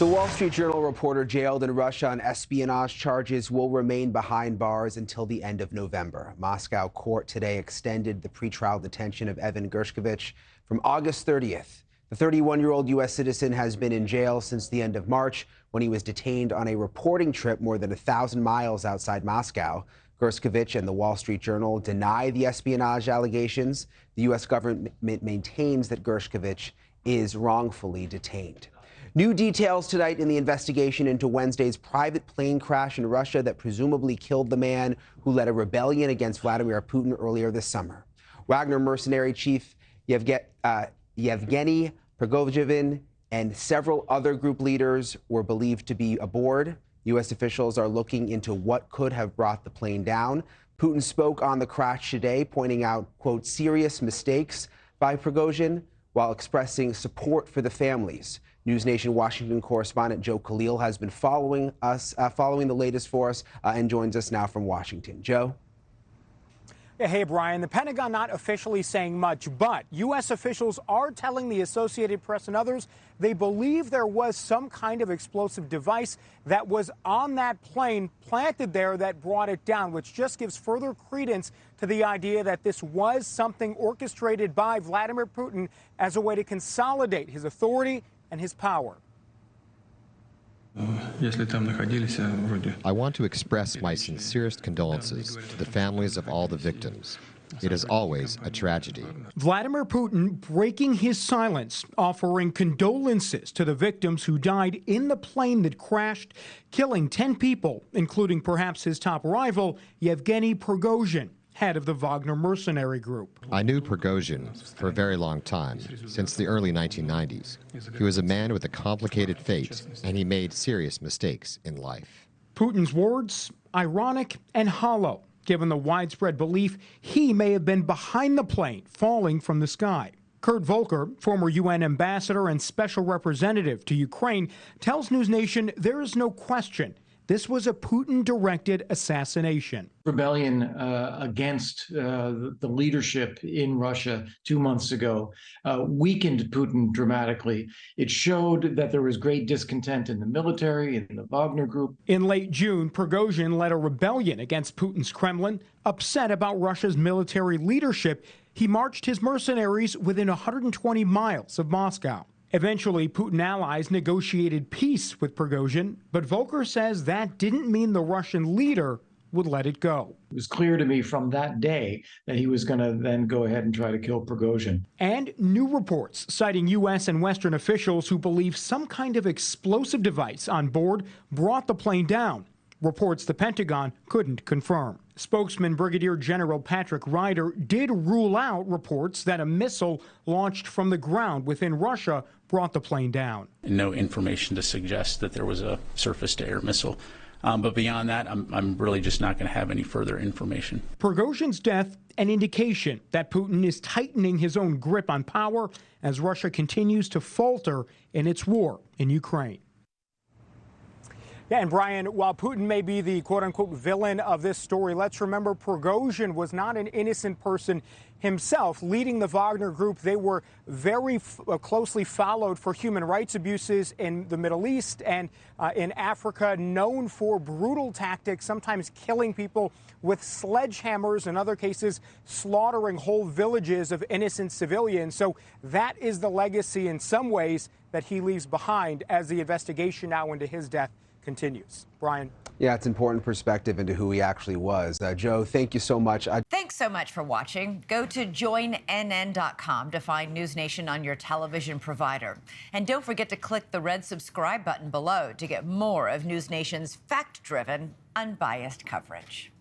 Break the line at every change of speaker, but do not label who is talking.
The Wall Street Journal reporter jailed in Russia on espionage charges will remain behind bars until the end of November. Moscow court today extended the pretrial detention of Evan Gershkovich from August 30th. The 31-year-old U.S. citizen has been in jail since the end of March when he was detained on a reporting trip more than 1,000 miles outside Moscow. Gershkovich and the Wall Street Journal deny the espionage allegations. The U.S. government maintains that Gershkovich is wrongfully detained. New details tonight in the investigation into Wednesday's private plane crash in Russia that presumably killed the man who led a rebellion against Vladimir Putin earlier this summer. Wagner mercenary chief Yevgeny Prigozhin and several other group leaders were believed to be aboard. U.S. officials are looking into what could have brought the plane down. Putin spoke on the crash today, pointing out, quote, serious mistakes by Prigozhin while expressing support for the families. NewsNation Washington correspondent Joe Khalil has been following the latest for us and joins us now from Washington. Joe?
Yeah, hey, Brian. The Pentagon not officially saying much, but U.S. officials are telling the Associated Press and others they believe there was some kind of explosive device that was on that plane planted there that brought it down, which just gives further credence to the idea that this was something orchestrated by Vladimir Putin as a way to consolidate his authority and his power.
I want to express my sincerest condolences to the families of all the victims. It is always a tragedy.
Vladimir Putin breaking his silence, offering condolences to the victims who died in the plane that crashed, killing 10 people, including perhaps his top rival, Yevgeny Prigozhin, head of the Wagner mercenary group.
I knew Prigozhin for a very long time, since the early 1990s. He was a man with a complicated fate, and he made serious mistakes in life.
Putin's words, ironic and hollow, given the widespread belief he may have been behind the plane falling from the sky. Kurt Volker, former UN ambassador and special representative to Ukraine, tells NewsNation there is no question this was a Putin-directed assassination.
Rebellion against the leadership in Russia 2 months ago weakened Putin dramatically. It showed that there was great discontent in the military, in the Wagner group.
In late June, Prigozhin led a rebellion against Putin's Kremlin. Upset about Russia's military leadership, he marched his mercenaries within 120 miles of Moscow. Eventually, Putin allies negotiated peace with Prigozhin, but Volker says that didn't mean the Russian leader would let it go.
It was clear to me from that day that he was going to then go ahead and try to kill Prigozhin.
And new reports citing U.S. and Western officials who believe some kind of explosive device on board brought the plane down. Reports the Pentagon couldn't confirm. Spokesman Brigadier General Patrick Ryder did rule out reports that a missile launched from the ground within Russia brought the plane down.
No information to suggest that there was a surface-to-air missile. But beyond that, I'm really just not going to have any further information.
Prigozhin's death, an indication that Putin is tightening his own grip on power as Russia continues to falter in its war in Ukraine. Yeah, and Brian, while Putin may be the quote-unquote villain of this story, let's remember Prigozhin was not an innocent person himself. Leading the Wagner group, they were very closely followed for human rights abuses in the Middle East and in Africa, known for brutal tactics, sometimes killing people with sledgehammers, in other cases slaughtering whole villages of innocent civilians. So that is the legacy in some ways that he leaves behind as the investigation now into his death continues. Brian.
Yeah, it's important perspective into who he actually was. Joe, thank you so much.
Thanks so much for watching. Go to joinnn.com to find NewsNation on your television provider. And don't forget to click the red subscribe button below to get more of NewsNation's fact-driven, unbiased coverage.